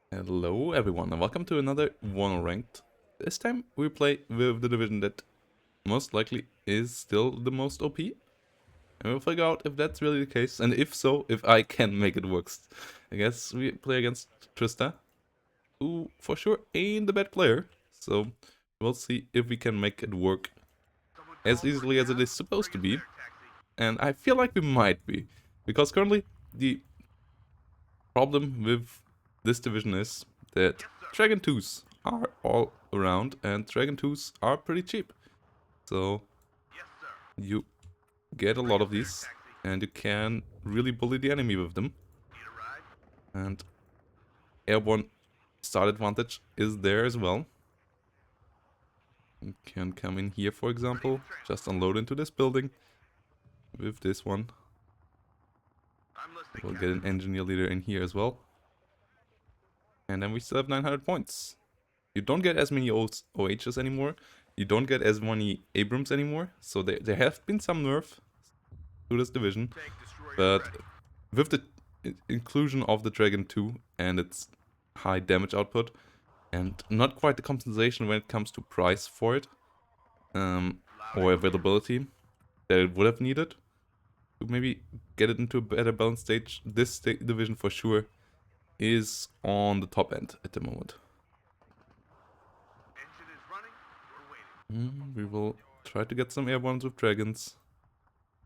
Hello everyone and welcome to another one ranked. This time we play with the division that most likely is still the most OP. And we'll figure out if that's really the case, and if so, if I can make it work. I guess we play against Trista, who for sure ain't the bad player. So we'll see if we can make it work as easily as it is supposed to be. And I feel like we might be. Because currently the problem with this division is that Dragon 2s are all around and Dragon 2s are pretty cheap. So you get a lot of these and you can really bully the enemy with them. And Airborne start advantage is there as well. You can come in here, for example, just unload into this building with this one. We'll get an engineer leader in here as well. And then we still have 900 points. You don't get as many OHs anymore. You don't get as many Abrams anymore. So there have been some nerf to this division. But with the inclusion of the Dragon 2 and its high damage output, and not quite the compensation when it comes to price for it, or availability that it would have needed to maybe get it into a better balanced stage, this division for sure is on the top end at the moment. We will try to get some airbornes with dragons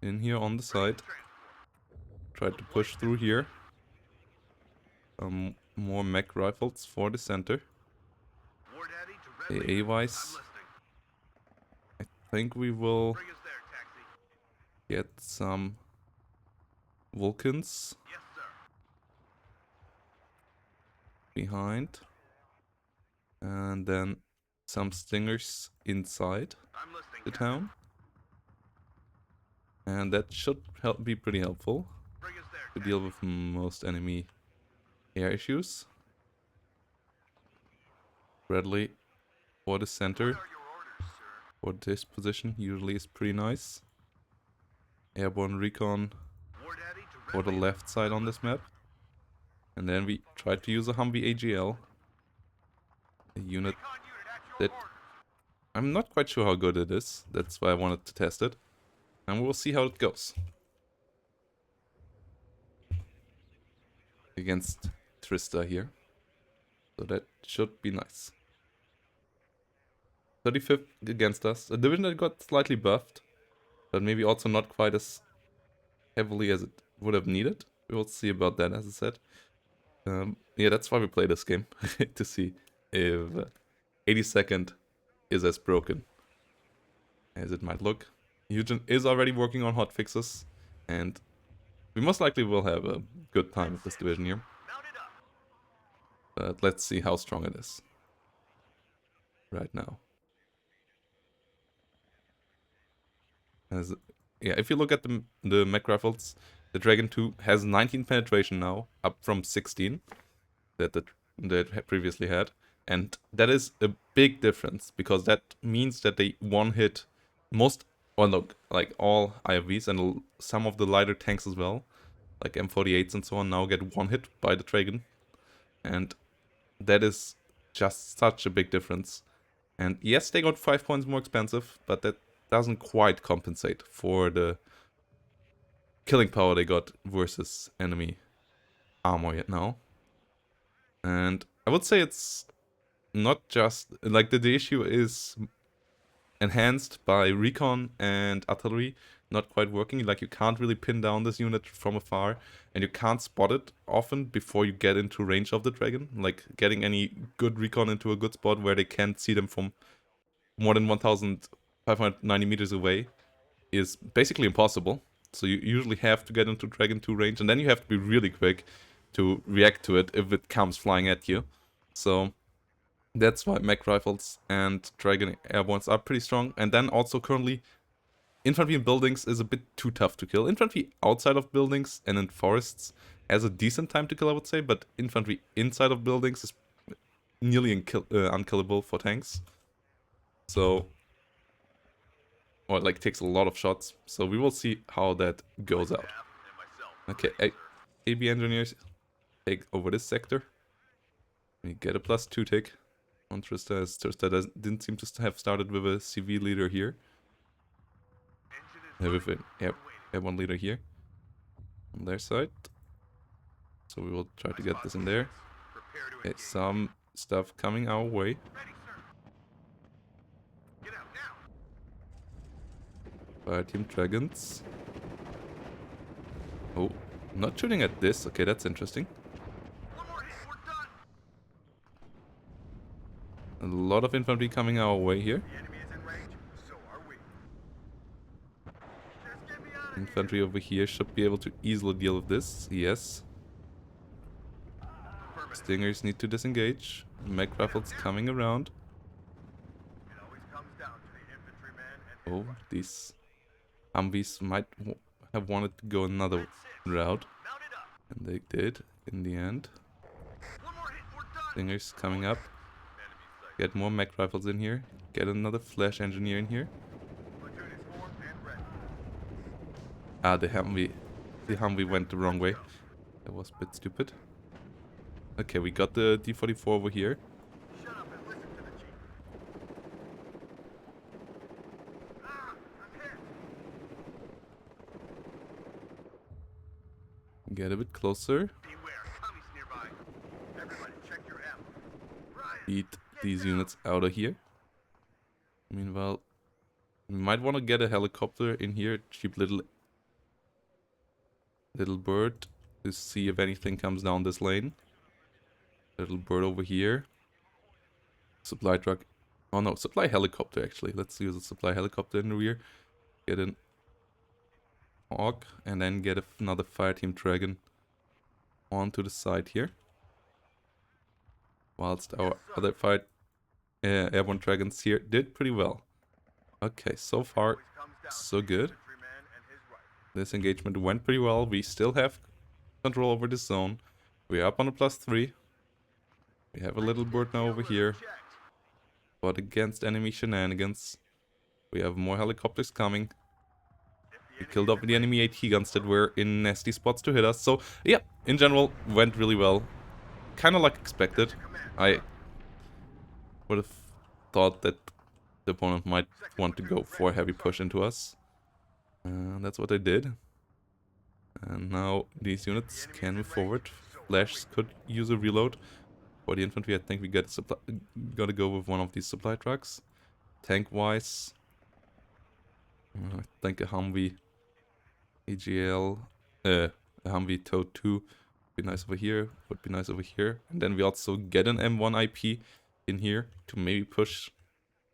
in here on the side. Try to push through here. More mech rifles for the center. AA wise, I think we will get some Vulcans behind, and then some Stingers inside the town, and that should be pretty helpful to deal with most enemy air issues. Bradley for the center, for this position, usually is pretty nice. Airborne recon for the left side on this map. And then we try to use a Humvee AGL, a unit that I'm not quite sure how good it is. That's why I wanted to test it. And we'll see how it goes against Trista here. So that should be nice. 35th against us. A division that got slightly buffed, but maybe also not quite as heavily as it would have needed. We will see about that, as I said. Yeah, that's why we play this game, to see if 82nd is as broken as it might look. Eugen is already working on hotfixes, and we most likely will have a good time with this division here. But let's see how strong it is right now. Yeah, if you look at the mech rifles, the Dragon 2 has 19 penetration now, up from 16 that it previously had. And that is a big difference, because that means that they one-hit most, or look, like all IFVs and some of the lighter tanks as well, like M48s and so on, now get one-hit by the Dragon. And that is just such a big difference. And yes, they got 5 points more expensive, but that doesn't quite compensate for the killing power they got versus enemy armor yet now. And I would say it's not just, like, the issue is enhanced by recon and artillery not quite working. Like, you can't really pin down this unit from afar, and you can't spot it often before you get into range of the Dragon. Like, getting any good recon into a good spot where they can't see them from more than 1,590 meters away is basically impossible. So you usually have to get into Dragon 2 range, and then you have to be really quick to react to it if it comes flying at you. So that's why mech rifles and Dragon Airbornes are pretty strong. And then also currently, infantry in buildings is a bit too tough to kill. Infantry outside of buildings and in forests has a decent time to kill, I would say, but infantry inside of buildings is nearly unkillable for tanks. So, or like takes a lot of shots. So we will see how that goes out. Okay, AB engineers take over this sector. We get a +2 tick on Trista, as Trista didn't seem to have started with a CV leader here. With an Airborne leader here on their side. So we will try to get this in there. Okay, some stuff coming our way. Fire Team Dragons. Oh, not shooting at this. Okay, that's interesting. A lot of infantry coming our way here. Infantry over here should be able to easily deal with this. Yes. Stingers need to disengage. Mech rifles coming around. Oh, these Humvees might have wanted to go another route. And they did, in the end. Stingers coming up. Get more mech rifles in here. Get another flash engineer in here. Ah, the Humvee went the wrong way. That was a bit stupid. Okay, we got the D-44 over here. Get a bit closer. Beat these units out of here. Meanwhile, we might want to get a helicopter in here. Cheap little bird to see if anything comes down this lane. Little bird over here. Supply truck. Oh no, supply helicopter actually. Let's use a supply helicopter in the rear. Get an Hawk and then get another Fire Team Dragon onto the side here. Whilst our other Airborne Dragons here did pretty well. Okay, so far so good. This engagement went pretty well. We still have control over this zone. We're up on a +3. We have a little bird now over here. But against enemy shenanigans, we have more helicopters coming. We killed off the enemy AT guns that were in nasty spots to hit us. So yeah, in general, went really well. Kind of like expected. I would have thought that the opponent might want to go for a heavy push into us. That's what they did. And now these units can move forward. Flash could use a reload. For the infantry, I think we gotta go with one of these supply trucks. Tank-wise, I think a Humvee AGL, a Humvee Tow 2 would be nice over here, would be nice over here. And then we also get an M1 IP in here to maybe push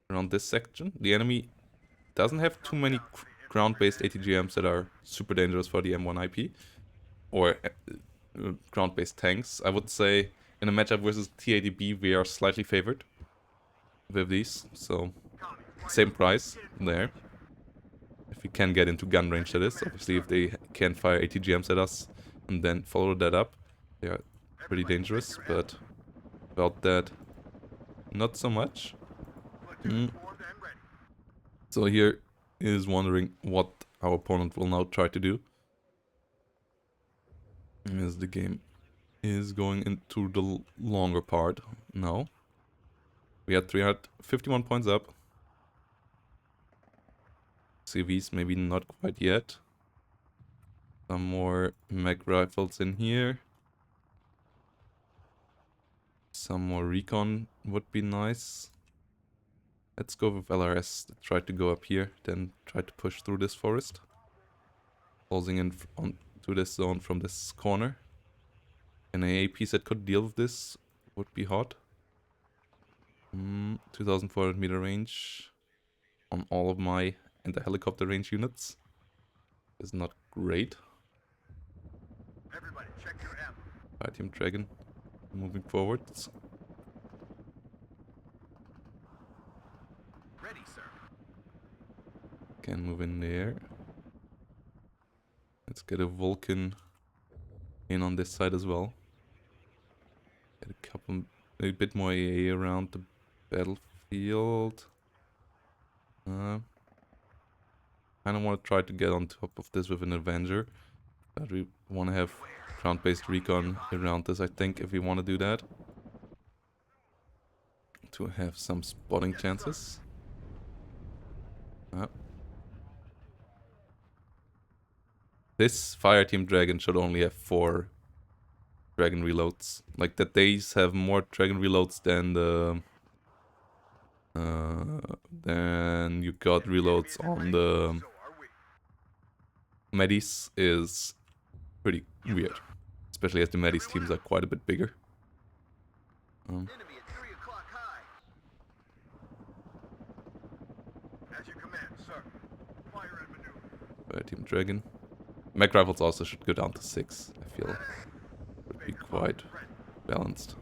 around this section. The enemy doesn't have too many ground-based ATGMs that are super dangerous for the M1 IP. Or ground-based tanks. I would say in a matchup versus TADB, we are slightly favored with these. So, same price there. If we can get into gun range, that is. Obviously, if they can fire ATGMs at us and then follow that up, they are pretty dangerous. But without that, not so much. So here is wondering what our opponent will now try to do. As the game is going into the longer part now. We had 351 points up. CVs maybe not quite yet. Some more mech rifles in here. Some more recon would be nice. Let's go with LRS. Try to go up here, then try to push through this forest. Closing in to this zone from this corner. An AAP that could deal with this would be hot. 2400 meter range on all of my anti-helicopter range units is not great. Everybody, check your M. Fire Team Dragon moving forwards. Ready, sir. Can move in there. Let's get a Vulcan in on this side as well. Get a bit more AA around the battlefield. Kind of want to try to get on top of this with an Avenger. But we want to have ground-based recon around this, I think, if we want to do that. to have some spotting chances. This fire team dragon should only have 4 dragon reloads. Like that these have more dragon reloads than the then you got reloads on the Medis is pretty weird. Especially as the Medis teams are quite a bit bigger. Fire team dragon. Mech rifles also should go down to 6, I feel. Would be quite balanced.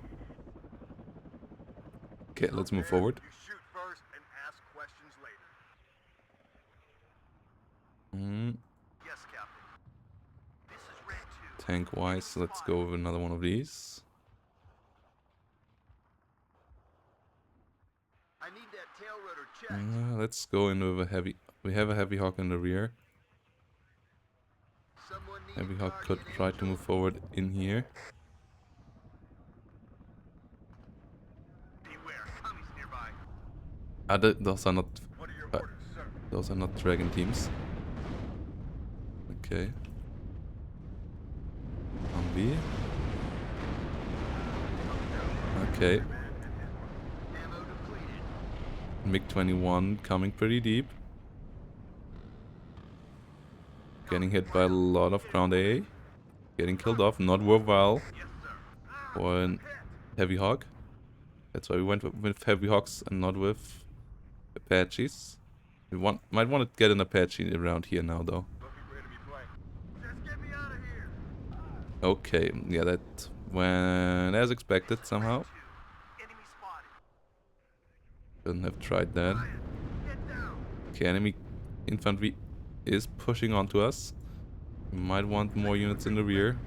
Okay, let's move forward. Tank wise, let's go with another one of these. Let's go in with a heavy. We have a heavy hawk in the rear. Heavy hawk could try to move forward in here. Those are not dragon teams. Okay. Zombie. Okay. MiG-21 coming pretty deep. Getting hit by a lot of ground AA. Getting killed off, not worthwhile for a heavy hawk. That's why we went with heavy hawks and not with Apaches. We might want to get an Apache around here now though. Okay, yeah, that went as expected somehow. Shouldn't have tried that. Okay, enemy infantry is pushing onto us. We might want more units in the rear.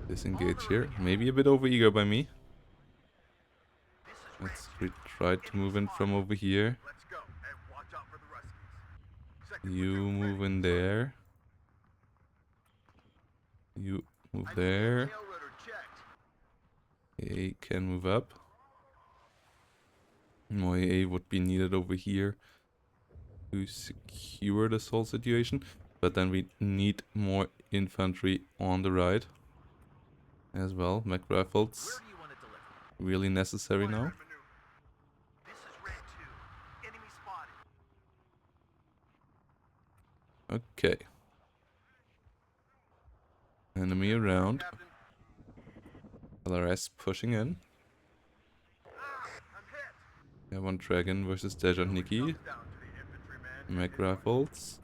Disengage here. Maybe a bit over-eager by me. Let's try to move in from over here. You move in there. You move there. AA can move up. More AA would be needed over here to secure this whole situation. But then we need more infantry on the right as well. Mech rifles really necessary now. Okay. Enemy around. LRS pushing in. We have one dragon versus Deja Nikki. Mech rifles.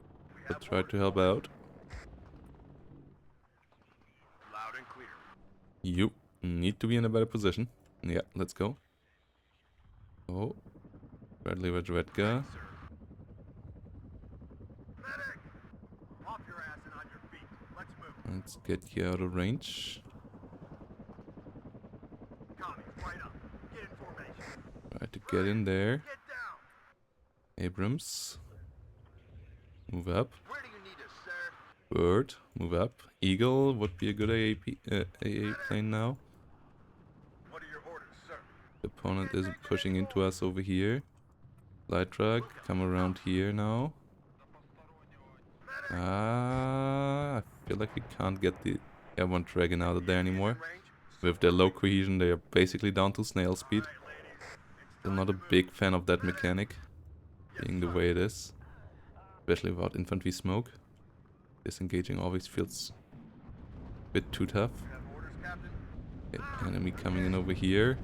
But try to help out. You need to be in a better position. Yeah, let's go. Oh. Bradley Vedredka. Let's get you out of range. Try to get in there. Abrams. Move up. Bird. Move up. Eagle would be a good AA plane now. The opponent is pushing into us over here. Light truck. Come around here now. I feel like we can't get the Airborne dragon out of there anymore. With their low cohesion, they are basically down to snail speed. Still not a big fan of that mechanic being the way it is, especially without infantry smoke. Disengaging always feels a bit too tough. Okay, enemy coming in over here.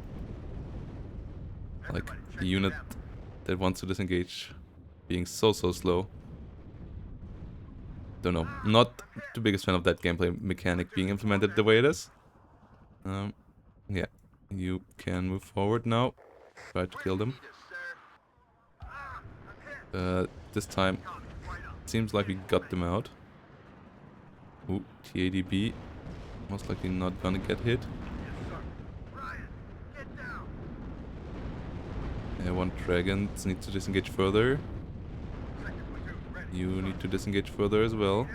Like the unit that wants to disengage being so slow. Don't know, not the biggest fan of that gameplay mechanic being implemented the way it is. Yeah, you can move forward now. Try to kill them. This time, it seems like we got them out. Ooh, TADB. Most likely not gonna get hit. Yeah, one dragon needs to disengage further. You need to disengage further as well.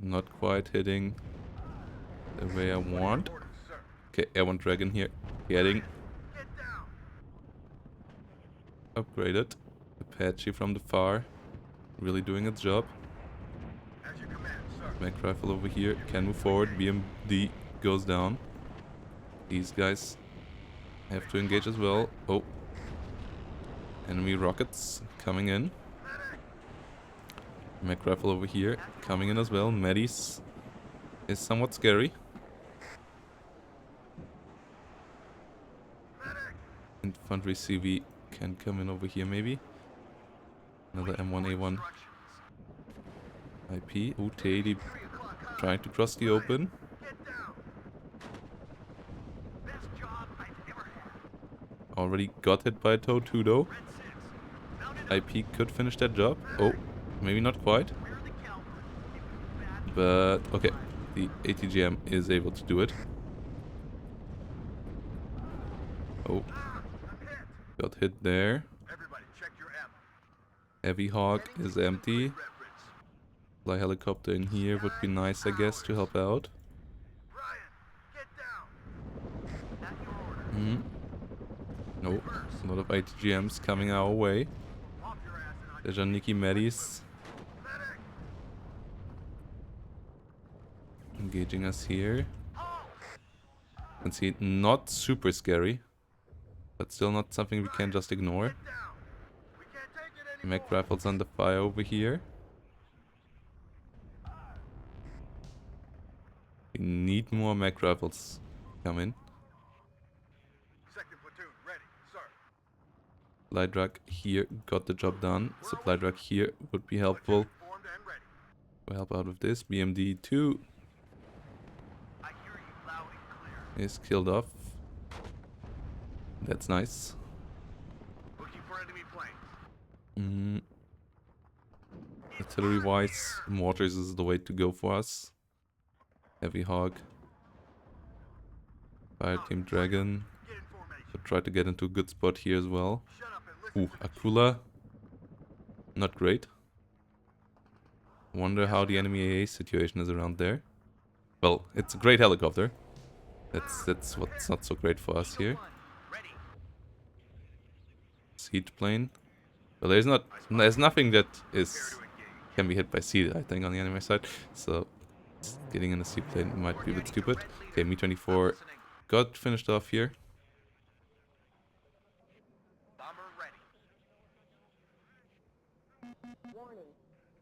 Not quite hitting the way I want. Okay, Airborne Dragon here. Getting upgraded. Apache from the far. Really doing its job. Mag rifle over here. Can move forward. BMD goes down. These guys have to engage as well. Oh. Enemy rockets coming in. Mag rifle over here. Coming in as well. Medis is somewhat scary. Infantry CV can come in over here maybe. Another M1A1 IP. Ooh, Teddy trying to cross the open. Already got hit by a TOW-2 though. IP could finish that job. Oh, maybe not quite. But okay, the ATGM is able to do it. Oh, got hit there. Heavy Hawk is empty. Fly helicopter in here would be nice, I guess, to help out. No, a lot of ATGMs coming our way. There's Janiki Medis engaging us here. You can see, not super scary, but still not something we can just ignore. Mag rifles under fire over here. We need more mag rifles come in. Supply truck here got the job done. Supply truck here would be helpful. We'll help out with this. BMD 2 is killed off. That's nice. Artillery wise, mortars is the way to go for us. Heavy Hog. Fire Team Dragon. So try to get into a good spot here as well. Ooh, Akula. Not great. Wonder how the enemy AA situation is around there. Well, it's a great helicopter. That's what's not so great for us here. Siege plane. Well, there's nothing that can be hit by seed, I think, on the enemy side. So getting in a seaplane might be a bit stupid. Okay, Mi-24 got finished off here.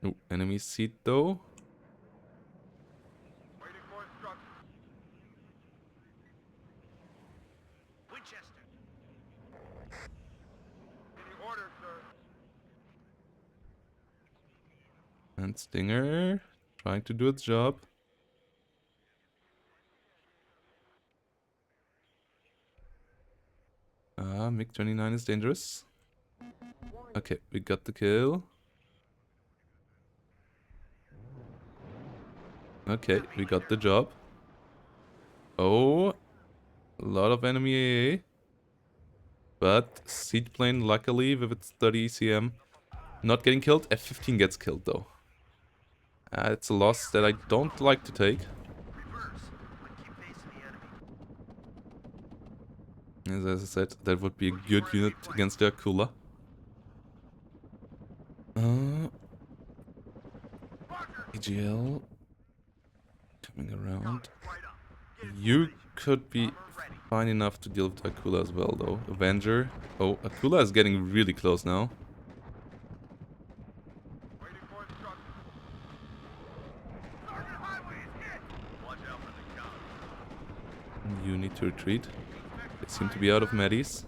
Oh, enemy seat though. And Stinger trying to do its job. MiG-29 is dangerous. Okay, we got the kill. Okay, we got the job. Oh, a lot of enemy AA. But siege plane, luckily, with its 30 ECM, not getting killed. F-15 gets killed though. It's a loss that I don't like to take. As I said, that would be a good unit against their Akula. AGL coming around. You could be fine enough to deal with Akula as well though. Avenger. Oh, Akula is getting really close now. You need to retreat. They seem to be out of medis.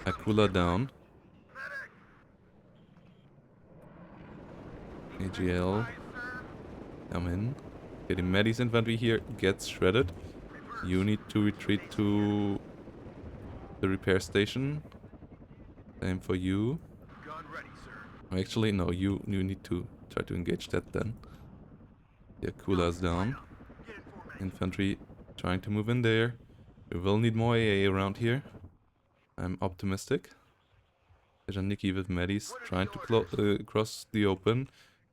Akula down. AGL. Come in. Okay, the medis infantry here gets shredded. You need to retreat to the repair station. Same for you. Actually, no, you need to try to engage that then. The Akula's down. Infantry trying to move in there. We will need more AA around here. I'm optimistic. There's a Nikki with medis trying to cross the open.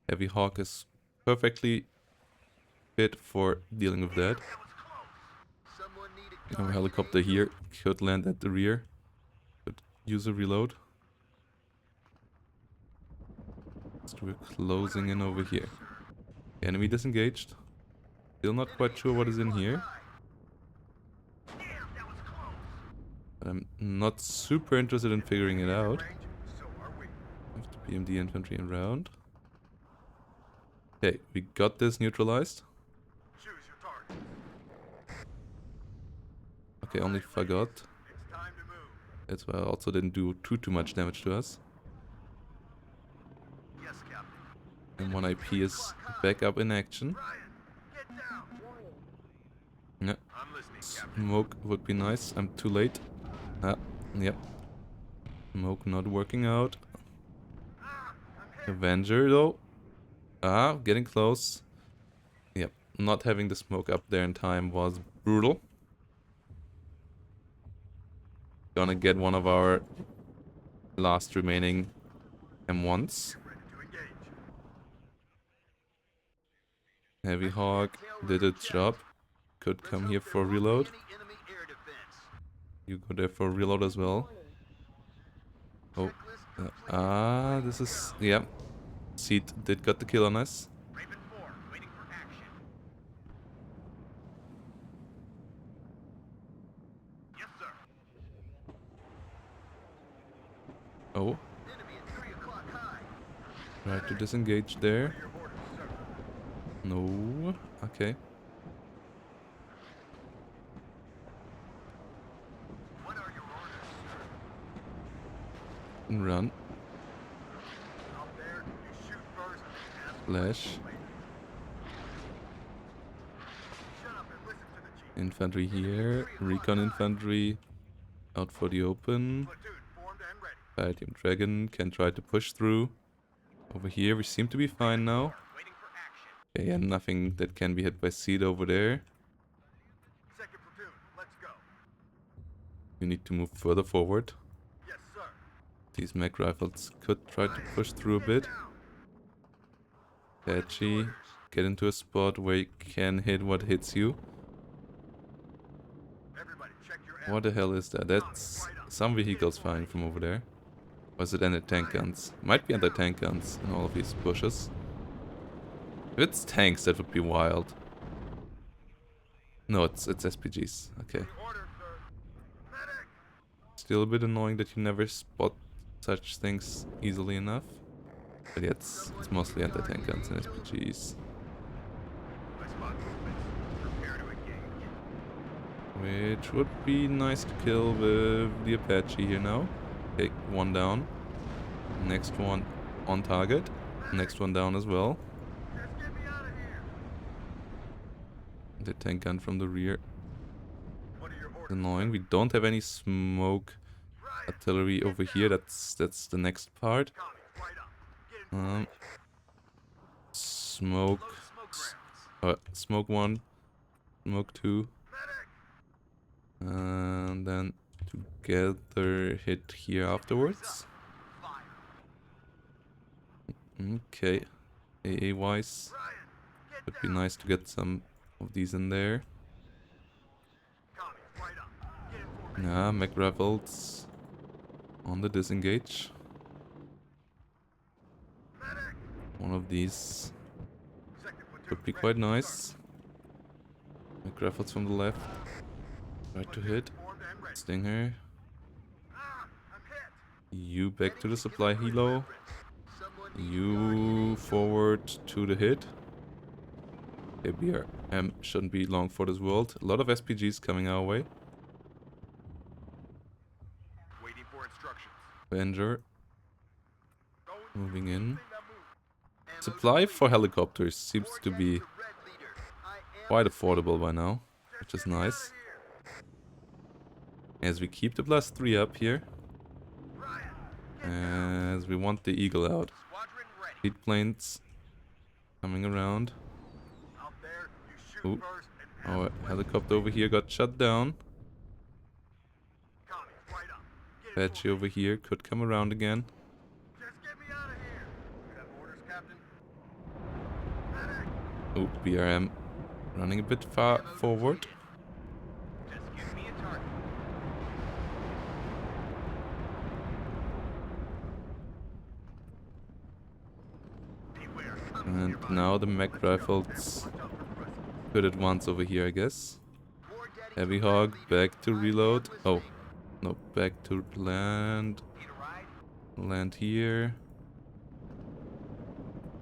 Heavy Hawk is perfectly fit for dealing with that. Our helicopter here could land at the rear. Could use a reload. So we're closing in over here. Enemy disengaged. Still not quite sure what is in here. But I'm not super interested in figuring it out. Have to PMD infantry around. Okay, we got this neutralized. Okay, only forgot. That's why I also didn't do too much damage to us. And one IP is back up in action. Yeah. Smoke would be nice. I'm too late. Ah, yep. Smoke not working out. Avenger though. Ah, getting close. Yep. Not having the smoke up there in time was brutal. Gonna get one of our last remaining M1s. Heavy Hawk did its job. Could come here for reload. You go there for reload as well. Oh. This is... yeah. Seed did got the kill on us. Oh. Try to disengage there. No. Okay. And run. Flash. Infantry here. Recon infantry. Out for the open. Fire Team Dragon can try to push through. Over here we seem to be fine now. Okay, and nothing that can be hit by Seed over there. We need to move further forward. These mech rifles could try to push through a bit. Patchy, get into a spot where you can hit what hits you. What the hell is that? That's some vehicles firing from over there. Or is it anti-tank guns? Might be anti-tank guns in all of these bushes. If it's tanks, that would be wild. No, it's SPGs. Okay. Still a bit annoying that you never spot such things easily enough. But yeah, it's mostly anti-tank guns and SPGs. Which would be nice to kill with the Apache here now. Okay, one down. Next one on target. Next one down as well. The tank gun from the rear. Annoying. We don't have any smoke artillery over here. That's the next part. Smoke. Smoke 1. Smoke 2. And then together hit here afterwards. Okay. AA wise. Would be nice to get some of these in there. Yeah, mech rifles on the disengage. One of these would be quite nice. Mech rifles from the left. Try to hit. Stinger. You back to the supply helo. You forward to the hit. Okay, BRM shouldn't be long for this world. A lot of SPGs coming our way. Avenger. Moving in. Supply for helicopters seems to be quite affordable by now, which is nice. As we keep the +3 up here. As we want the Eagle out. Fleet planes coming around. Ooh. Our helicopter over here got shut down. Apache over here could come around again. Oh, BRM running a bit far forward. And now the mech rifles could advance over here, I guess. Heavy Hog, back to reload. Oh, no, back to land. Land here.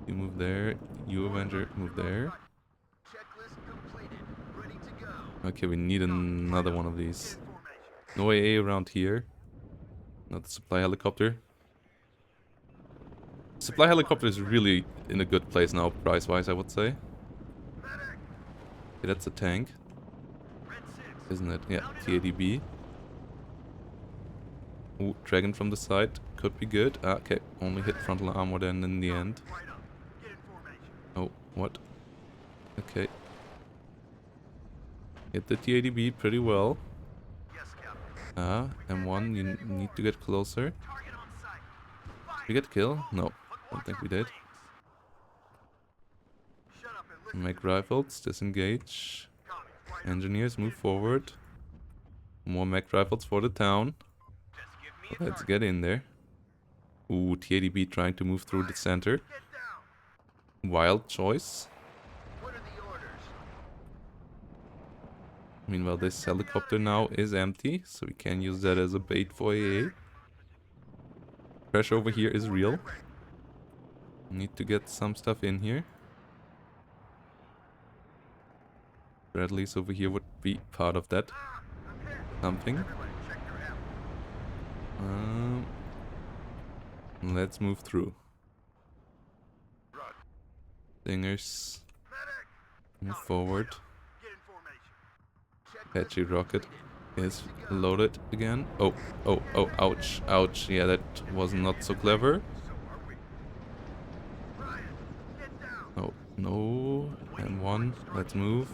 You move there. You Avenger, move there. Okay, we need another one of these. No AA around here. Not the supply helicopter. Supply helicopter is really in a good place now, price-wise, I would say. Okay, that's a tank. Isn't it? Yeah, TADB. Ooh, Dragon from the side. Could be good. Ah, okay, only hit frontal armor then in the end. Oh, what? Okay. Hit the TADB pretty well. Ah, M1, you need to get closer. Did we get kill? No, don't think we did. Make rifles, disengage. Engineers, move forward. More mech rifles for the town. Let's get in there. Ooh, TADB trying to move through the center. Wild choice. Meanwhile, this helicopter now is empty, so we can use that as a bait for AA. Pressure over here is real. Need to get some stuff in here. Bradley's over here would be part of that. Something. Let's move through. Stingers. Move forward. Apache rocket is loaded again. Oh, oh, oh, ouch, ouch. Yeah, that was not so clever. Oh, no. M1, let's move.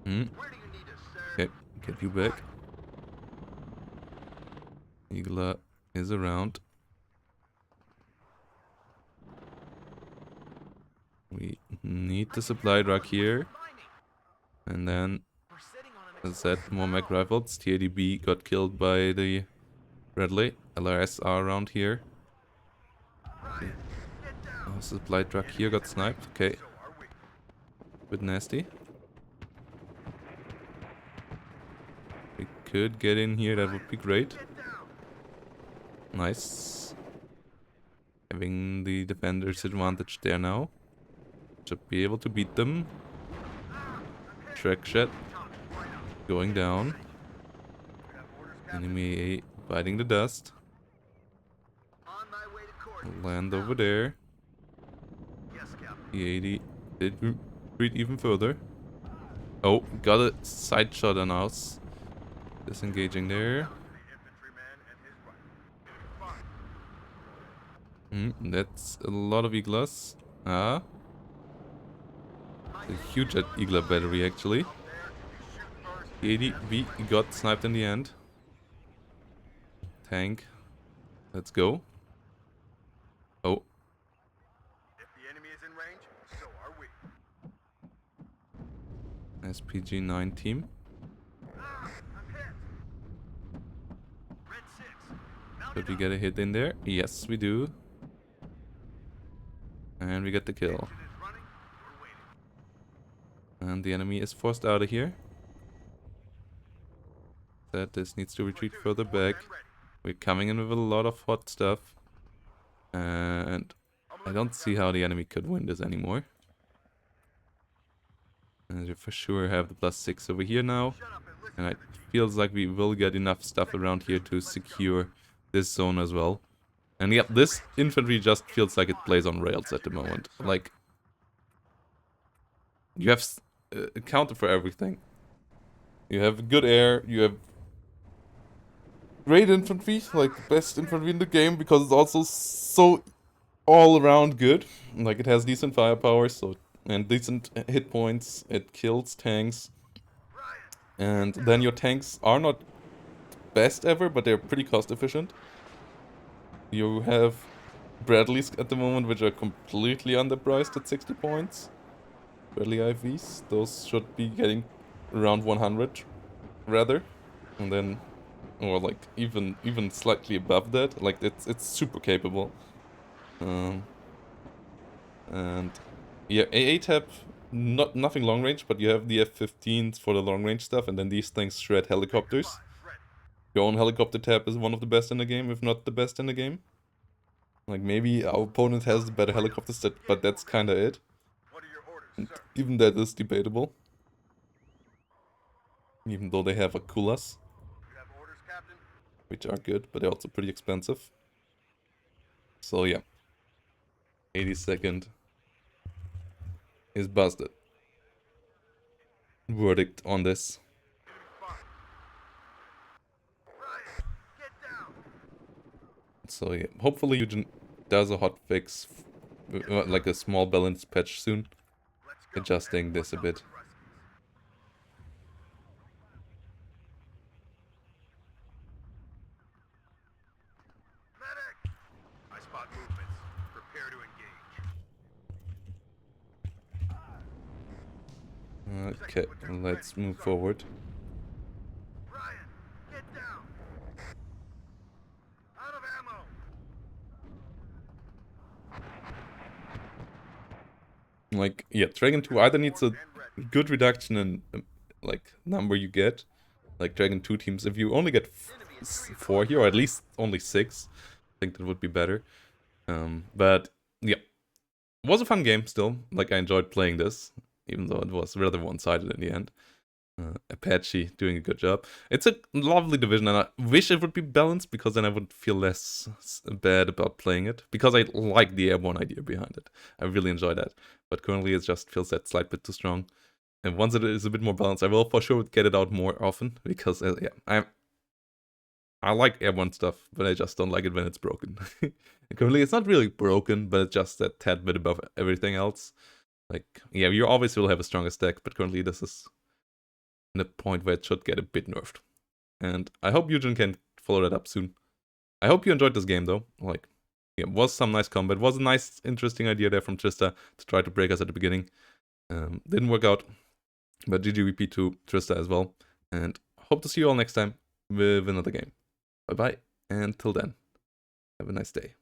Okay, get you back. Eagler is around. We need the supply truck here. And then, as I said, more mech rifles. TADB got killed by the Bradley. LRS are around here. Okay. Oh, supply truck here got sniped. Okay. Bit nasty. We could get in here, that would be great. Nice. Having the defender's advantage there now. Should be able to beat them. Track shot. Going down. Enemy biting the dust. Land over there. E80 did retreat even further. Oh, got a side shot on us. Disengaging there. That's a lot of Eagles. Ah. A huge Eagler battery actually. 80B got sniped in the end. Tank. Let's go. Oh. If the enemy is in range, so are we. SPG-9 team. Did we get a hit in there? Yes, we do. And we get the kill. And the enemy is forced out of here. That this needs to retreat further back. We're coming in with a lot of hot stuff. And I don't see how the enemy could win this anymore. And we for sure have the +6 over here now. And it feels like we will get enough stuff around here to secure this zone as well. And yeah, this infantry just feels like it plays on rails at the moment. Like, you have a counter for everything. You have good air, you have great infantry, like the best infantry in the game, because it's also so all around good. Like, it has decent firepower, so and decent hit points, it kills tanks. And then your tanks are not best ever, but they're pretty cost efficient. You have Bradleys at the moment, which are completely underpriced at 60 points. Bradley IVs, those should be getting around 100, rather. And then, or like even slightly above that. Like it's super capable. And yeah, AA tab, nothing long range, but you have the F-15s for the long range stuff, and then these things shred helicopters. Your own helicopter tab is one of the best in the game, if not the best in the game. Like maybe our opponent has the better helicopters, but that's kinda it. What are your orders, And sir? even that is debatable. Even though they have a Kulas, You have orders, Captain? which are good, but they're also pretty expensive. So yeah. 82nd is busted. Verdict on this. Ryan, get down! So yeah, hopefully Eugen does a hot fix, like a small balance patch soon, Let's go. adjusting this a bit. Medic! I spot movements. Prepare to engage. Okay, let's move forward. Ryan, get down! Out of ammo! Like, yeah, Dragon 2 either needs a good reduction in, like, number you get. Like, Dragon 2 teams, if you only get 4 here, or at least only 6, I think that would be better. But, yeah. It was a fun game still. Like, I enjoyed playing this, even though it was rather one-sided in the end. Apache doing a good job. It's a lovely division, and I wish it would be balanced, because then I would feel less bad about playing it. Because I like the Airborne idea behind it. I really enjoy that. But currently it just feels that slight bit too strong. And once it is a bit more balanced, I will for sure get it out more often. Because, yeah, I like Airborne stuff, but I just don't like it when it's broken. Currently it's not really broken, but it's just that tad bit above everything else. Like, yeah, you always will have a stronger stack, but currently this is in a point where it should get a bit nerfed. And I hope Eugen can follow that up soon. I hope you enjoyed this game though. Like, yeah, it was some nice combat. It was a nice, interesting idea there from Trista to try to break us at the beginning. Didn't work out. But GGVP to Trista as well. And hope to see you all next time with another game. Bye bye. And till then, have a nice day.